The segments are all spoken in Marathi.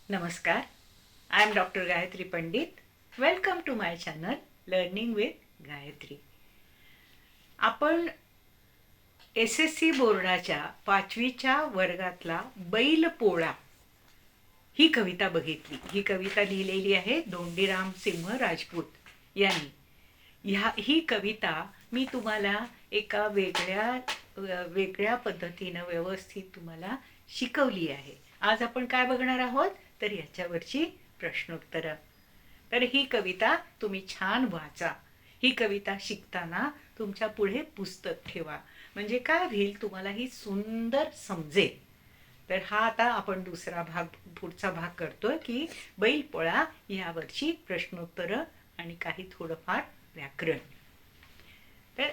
नमस्कार. I am doctor Gayatri Pandit. Welcome to my channel learning with Gayatri. आपण SSC बोर्डाच्या 5वीच्या वर्गातला बैल पोळा ही कविता बघितली. ही कविता लिहिलेली आहे धोंडीराम सिंह राजपूत यांनी. ही कविता मी तुम्हाला एका वेगळ्या पद्धतीनं व्यवस्थित तुम्हाला शिकवली आहे. आज आपण काय बघणार आहोत तर याच्यावरची प्रश्नोत्तरं. तर ही कविता तुम्ही छान वाचा. ही कविता शिकताना तुमच्या पुढे पुस्तक ठेवा, म्हणजे काय होईल तुम्हाला ही सुंदर समजेल. तर हा आता आपण पुढचा भाग करतोय की बैलपोळा यावरची प्रश्नोत्तरं आणि काही थोडंफार व्याकरण. तर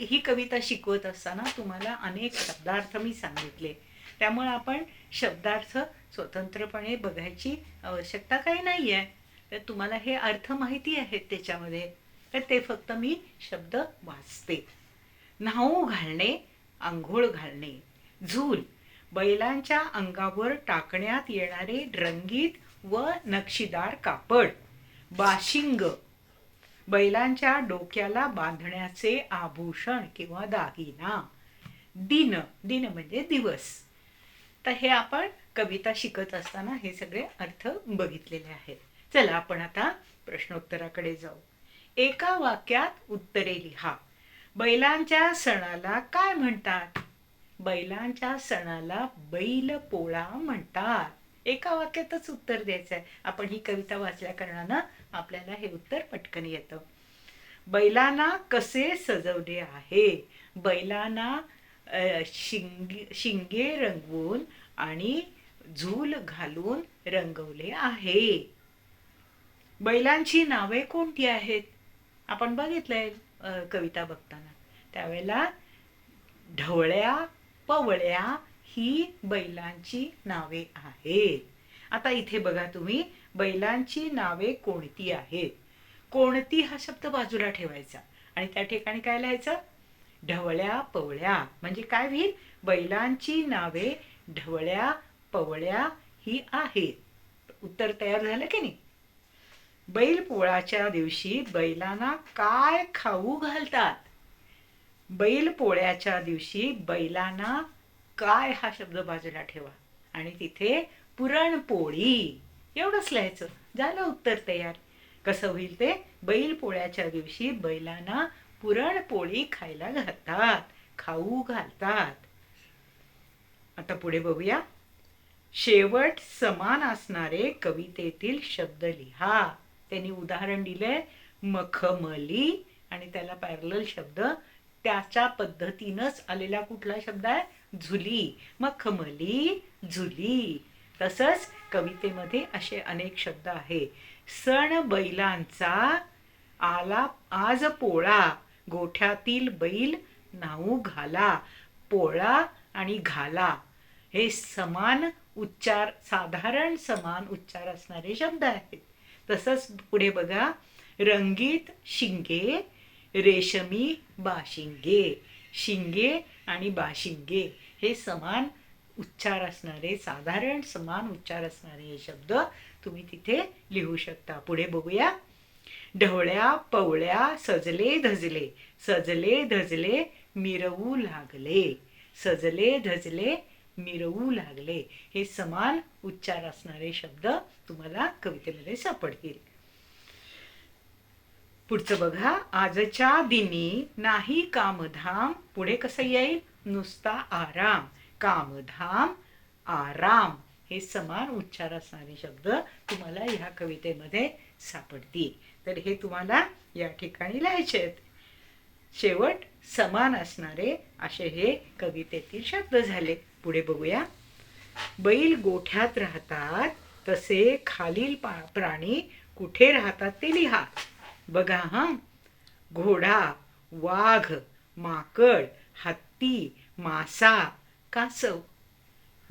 ही कविता शिकवत असताना तुम्हाला अनेक शब्दार्थ मी सांगितले, त्यामुळे आपण शब्दार्थ स्वतंत्रपणे बघायची आवश्यकता काही नाही आहे. तर तुम्हाला हे अर्थ माहिती आहेत त्याच्यामध्ये, तर ते फक्त मी शब्द वाचते. न्हाऊ घालणे, आंघोळ घालणे. झूल, बैलांच्या अंगावर टाकण्यात येणारे रंगीत व नक्षीदार कापड. बाशिंग, बैलांच्या डोक्याला बांधण्याचे आभूषण किंवा दागिना. दिन, दिन म्हणजे दिवस. तर हे आपण कविता शिकत असताना हे सगळे अर्थ बघितलेले आहेत. चला आपण आता प्रश्नोत्तराकडे जाऊ. एका वाक्यात उत्तरे लिहा. बैलांच्या सणाला काय म्हणतात? बैलांच्या सणाला बैल पोळा म्हणतात. एका वाक्यातच उत्तर द्यायचं आहे. आपण ही कविता वाचल्या कारणानं आपल्याला हे उत्तर पटकन येतं. बैलांना कसे सजवले आहे? बैलांना शिंगे रंगवून आणि झूल घालून रंगवले आहे. बैलांची नावे कोणती आहेत? आपण बघितलंय कविता बघताना. त्यावेळेला ढवळ्या, पवळ्या ही बैलांची नावे आहेत. आता इथे बघा तुम्ही, बैलांची नावे कोणती आहेत. कोणती हा शब्द बाजूला ठेवायचा आणि त्या ठिकाणी काय लिहायचं? ढवळ्या, पवळ्या. म्हणजे काय होईल? बैलांची नावे ढवळ्या, पवळ्या ही आहेत. उत्तर तयार झालं की नाही? बैल पोळाच्या दिवशी बैलांना काय खाऊ घालतात? बैल पोळ्याच्या दिवशी बैलांना काय हा शब्द बाजूला ठेवा आणि तिथे पुरणपोळी एवढंच लिहायचं. झालं उत्तर तयार. कसं होईल ते? बैल पोळ्याच्या दिवशी बैलांना पुरणपोळी खायला घालतात, खाऊ घालतात. आता पुढे बघूया. शेवट समान असणारे कवितेतील शब्द लिहा. त्यांनी उदाहरण दिलंय मखमली आणि त्याला पॅरलल शब्द त्याच्या पद्धतीनंच आलेला कुठला शब्द आहे? झुली. मखमली, झुली. तसंच कवितेमध्ये असे अनेक शब्द आहे. सण बैलांचा आला आज पोळा, गोठ्यातील बैल न्हाऊ घाला. पोळा आणि घाला हे समान उच्चार, साधारण समान उच्चार असणारे शब्द आहेत. तसंच पुढे बघा. रंगीत शिंगे, रेशमी बाशिंगे. शिंगे आणि बाशिंगे हे समान उच्चार असणारे, साधारण समान उच्चार असणारे हे शब्द तुम्ही तिथे लिहू शकता. पुढे बघूया. ढवळ्या, पवळ्या, सजले धजले. सजले धजले मिरवू लागले. सजले धजले मिरवू लागले हे समान उच्चार असणारे शब्द तुम्हाला कवितेमध्ये सापडतील. पुढचं बघा. आजच्या दिनी नाही कामधाम. पुढे कसं येईल? नुसता आराम. कामधाम, आराम हे समान उच्चार असणारे शब्द तुम्हाला ह्या कवितेमध्ये सापडतील. तर हे तुम्हाला या ठिकाणी लिहायचे आहेत. शेवट समान असणारे असे हे कवितेतील शब्द झाले. पुढे बघूया. बैल गोठ्यात राहतात, तसे खालील प्राणी कुठे राहतात ते लिहा. बघा हा. घोडा, वाघ, माकड, हत्ती, मासा, कासव.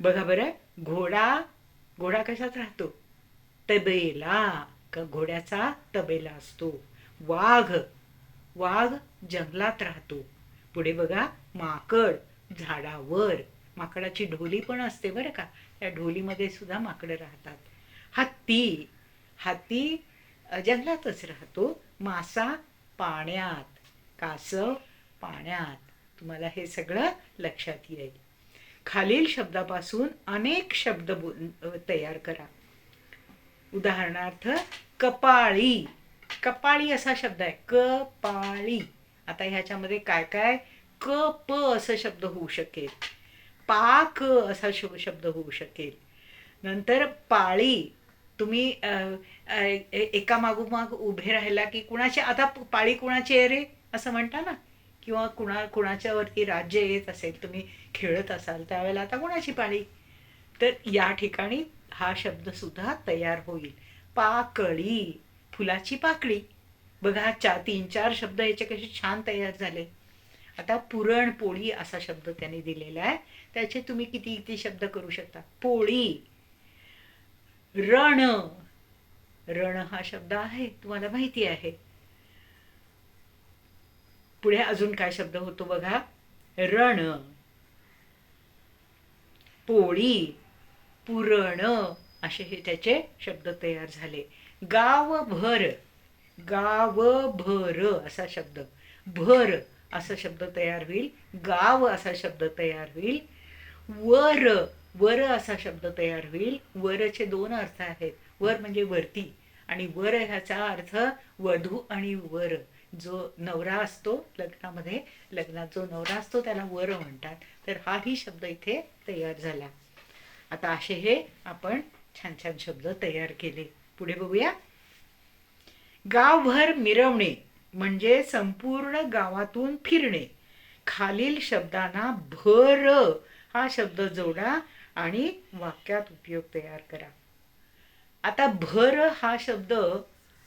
बघा बरं. घोडा कशात राहतो? तबेला. घोड्याचा तबेला असतो. वाघ जंगलात राहतो. पुढे बघा. माकड झाडावर. माकडाची ढोली पण असते बरं का, त्या ढोलीमध्ये सुद्धा माकडं राहतात. हत्ती, हत्ती जंगलातच राहतो. मासा पाण्यात, कासव पाण्यात. तुम्हाला हे सगळं लक्षात येईल. खालील शब्दापासून अनेक शब्द तयार करा. उदाहरणार्थ कपाळी, कपाळी असा शब्द आहे, कपाळी. आता ह्याच्यामध्ये काय काय, क प असं शब्द होऊ शकेल, पाक असा शब्द होऊ शकेल. नंतर पाळी, तुम्ही एका मागोमाग उभे राहिला की कुणाची आता पाळी कुणाची आहे रे असं म्हणता ना, किंवा कुणाच्या वरती राज्य येत असेल, तुम्ही खेळत असाल त्यावेळेला आता कुणाची पाळी, तर या ठिकाणी हा शब्द सुद्धा तयार होईल. पाकळी, फुलाची पाकळी. बघा 3-4 शब्द याचे कसे छान तयार झाले. आता पुरणपोळी असा शब्द त्याने दिलेला आहे, त्याचे तुम्ही किती किती शब्द करू शकता. पोळी, रण, रण हा शब्द आहे तुम्हाला माहिती आहे. पुढे अजून काय शब्द होतो बघा, रण, पोळी, पुरण असे हे त्याचे शब्द तयार झाले. गावभर, गावभर असा शब्द, भर असा शब्द तयार होईल, गाव असा शब्द तयार होईल. वर, वर असा शब्द तयार होईल. वरचे 2 अर्थ आहेत, वर म्हणजे वरती, आणि वर ह्याचा अर्थ वधू आणि वर. जो नवरा असतो लग्नामध्ये, लग्नात जो नवरा असतो त्याला वर म्हणतात. तर हाही शब्द इथे तयार झाला. आता असे हे आपण छान छान शब्द तयार केले. पुढे बघूया. गावभर मिरवणे म्हणजे संपूर्ण गावातून फिरणे. खालील शब्दांना भर हा शब्द जोडा आणि वाक्यात उपयोग तयार करा. आता भर हा शब्द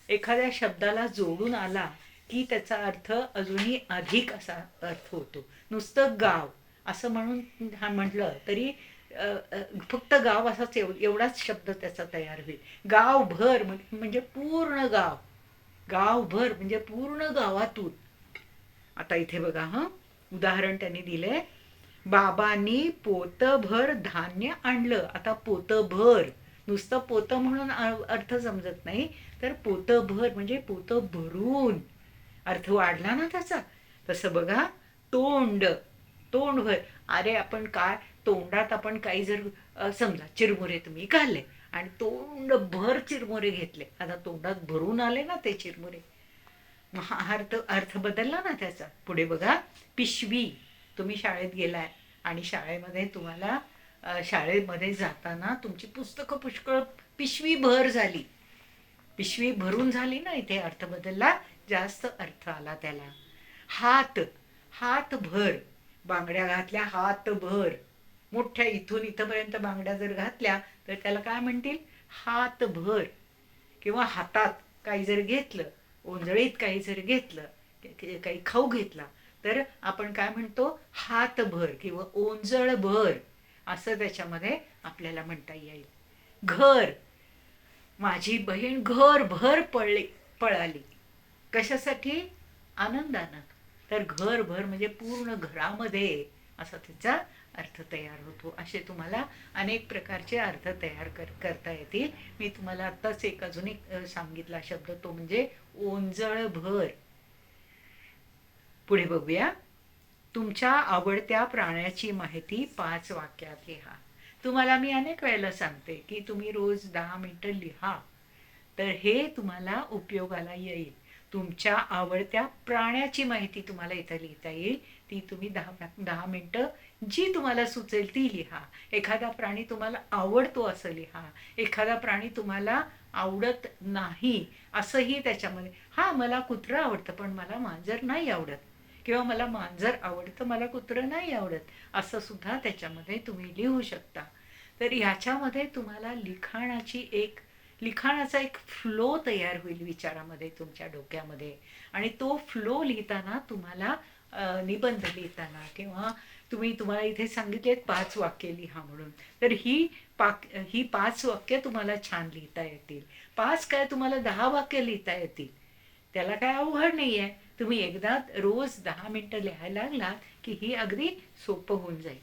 एखाद्या शब्दाला जोडून आला की त्याचा अर्थ अजूनही अधिक असा अर्थ होतो. नुसतं गाव असं म्हणून हा म्हटलं तरी फक्त गाव असाच एवढाच शब्द त्याचा तयार होईल. गावभर म्हणजे पूर्ण गाव, गावभर म्हणजे पूर्ण गावातून. आता इथे बघा, उदाहरण त्यांनी दिले. बाबांनी पोतभर धान्य आणलं. आता पोतभर, नुसतं पोत म्हणून अर्थ समजत नाही, तर पोतभर म्हणजे पोत भरून अर्थ वाढला ना त्याचा. तसं बघा, तोंड, तोंडभर. अरे आपण काय तोंडात आपण काही जर समजा चिरमुरे तुम्ही घालले आणि तोंड भर चिरमुरे घेतले, आता तोंडात भरून आले ना ते चिरमुरे, हा अर्थ बदलला ना त्याचा. पुढे बघा, पिशवी. तुम्ही शाळेत गेलाय आणि शाळेमध्ये तुम्हाला शाळेमध्ये जाताना तुमची पुस्तकं पुष्कळ पिशवी भर झाली, पिशवी भरून झाली ना, इथे अर्थ बदलला, जास्त अर्थ आला त्याला. हात, हात भर, बांगड्या घातल्या हात भर, मोठ्या इथून इथपर्यंत बांगड्या जर घातल्या तर त्याला काय म्हणतील, हात भर. किंवा हातात काही जर घेतलं, ओंजळीत काही जर घेतलं, काही खाऊ घेतला, तर आपण काय म्हणतो, हात भर किंवा ओंजळ भर असं त्याच्यामध्ये आपल्याला म्हणता येईल. घर, माझी बहीण घरभर पळाली. कशासाठी, आनंदानं. तर घरभर म्हणजे पूर्ण घरामध्ये असा त्याचा अर्थ तयार होतो. असे तुम्हाला अनेक प्रकारचे अर्थ तयार करता येतील. मी तुम्हाला आत्ताच अजून एक सांगितला शब्द, तो म्हणजे ओंजळ भर. पुढे बघूया. तुमच्या आवडत्या प्राण्याची माहिती 5 वाक्यात लिहा. तुम्हाला मी अनेक वेळेला सांगते की तुम्ही रोज 10 मिनिटं लिहा, तर हे तुम्हाला उपयोगाला येईल. तुमच्या आवडत्या प्राण्याची माहिती तुम्हाला इथं लिहिता येईल. ती तुम्ही 10 मिनिटं जी तुम्हाला सुचेल ती लिहा. एखादा प्राणी तुम्हाला आवडतो असं लिहा. एखादा प्राणी तुम्हाला आवडत नाही असंही त्याच्यामध्ये, हा मला कुत्रं आवडतं पण मला मांजर नाही आवडत, किंवा मला मांजर आवडतं मला कुत्रं नाही आवडत, असं सुद्धा त्याच्यामध्ये तुम्ही लिहू शकता. तर ह्याच्यामध्ये तुम्हाला लिखाणाचा एक फ्लो तयार होईल विचारामध्ये तुमच्या डोक्यामध्ये. आणि तो फ्लो लिहिताना तुम्हाला निबंध लिहिताना, किंवा तुम्हाला इथे सांगितलेत 5 वाक्य लिहा म्हणून, तर ही 5 वाक्य तुम्हाला छान लिहिता येतील. 5 काय, तुम्हाला 10 वाक्य लिहिता येतील. त्याला काय अवघड नाही आहे. तुम्ही एकदा रोज 10 मिनिटं लिहायला लागलात की ही अगदी सोपं होऊन जाईल.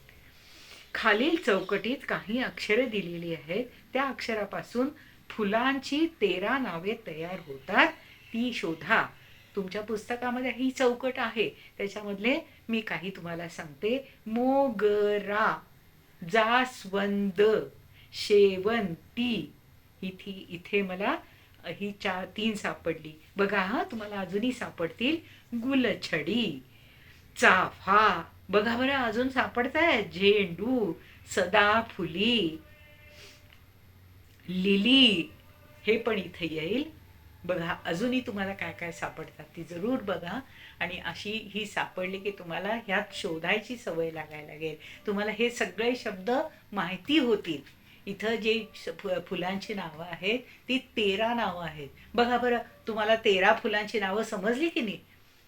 खालील चौकटीत काही अक्षरे दिलेली आहेत, त्या अक्षरापासून फुलांची 13 नावे तयार होतात, ती शोधा. तुमच्या पुस्तकामध्ये ही चौकट आहे, त्याच्यामधले मी काही तुम्हाला सांगते. मोगरा, जास्वंद, शेवंती. इथे मला ही 3 सापडली. बघा हा, तुम्हाला अजूनही सापडतील. गुलछडी, चाफा, बघा बरं अजून सापडताय. झेंडू, सदाफुली, लिली, हे पण इथे येईल. बघा अजूनही तुम्हाला काय काय सापडतात ती जरूर बघा. आणि अशी ही सापडली की तुम्हाला ह्यात शोधायची सवय लागायला लागेल. तुम्हाला हे सगळे शब्द माहिती होतील. इथं जे फुलांची नावं आहेत ती 13 नावं आहेत. बघा बरं, तुम्हाला 13 फुलांची नावं समजली की नाही?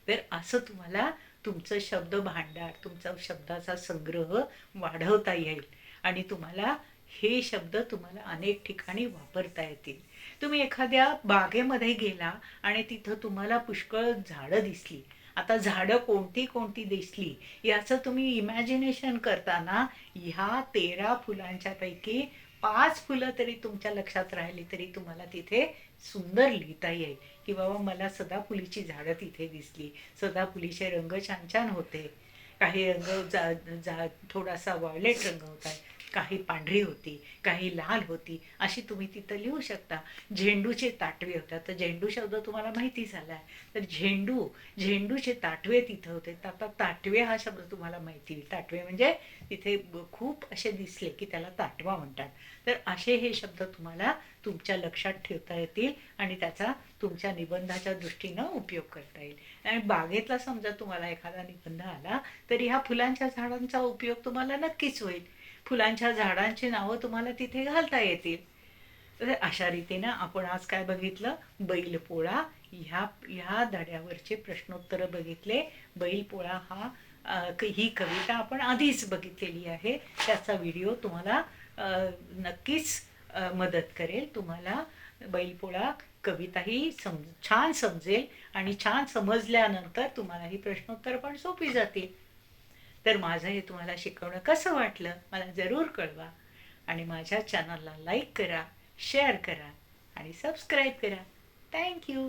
तर असं तुम्हाला तुमचं शब्द भांडार, तुमचा शब्दाचा संग्रह वाढवता येईल. आणि तुम्हाला हे शब्द तुम्हाला अनेक ठिकाणी वापरता येतील. तुम्ही एखाद्या बागेमध्ये गेला आणि तिथं तुम्हाला पुष्कळ झाडं दिसली. आता झाडं कोणती कोणती दिसली याचं तुम्ही इमॅजिनेशन करताना ह्या 13 फुलांच्या पैकी 5 फुलं तरी तुमच्या लक्षात राहिली तरी तुम्हाला तिथे सुंदर लिहिता येईल की बाबा मला सदाफुलीची झाडं तिथे दिसली. सदाफुलीचे रंग छान छान होते. काही रंग थोडासा व्हायलेट रंग होता, काही पांढरी होती, काही लाल होती, अशी तुम्ही तिथं लिहू शकता. झेंडूचे ताटवे होतात, तर झेंडू शब्द तुम्हाला माहिती झाला आहे. तर झेंडूचे ताटवे तिथं होते. आता ताटवे हा शब्द तुम्हाला माहिती. ताटवे म्हणजे तिथे खूप असे दिसले की त्याला ताटवा म्हणतात. तर असे हे शब्द तुम्हाला तुमच्या लक्षात ठेवता येतील आणि त्याचा तुमच्या निबंधाच्या दृष्टीनं उपयोग करता येईल. आणि बागेतला समजा तुम्हाला एखादा निबंध आला तरी ह्या फुलांच्या झाडांचा उपयोग तुम्हाला नक्कीच होईल. फुलांच्या झाडांची नावं तुम्हाला तिथे घालता येतील. तर अशा रीतीनं आपण आज काय बघितलं? बैलपोळा. ह्या धड्यावरचे प्रश्नोत्तर बघितले. बैलपोळा ही कविता आपण आधीच बघितलेली आहे. त्याचा व्हिडिओ तुम्हाला नक्कीच मदत करेल. तुम्हाला बैलपोळा कविता ही छान समजेल आणि छान समजल्यानंतर तुम्हाला ही प्रश्नोत्तर पण सोपी जातील. तर माझं हे तुम्हाला शिकवणं कसं वाटलं मला जरूर कळवा. आणि माझ्या चॅनलला लाईक करा, शेअर करा आणि सबस्क्राईब करा. थँक्यू.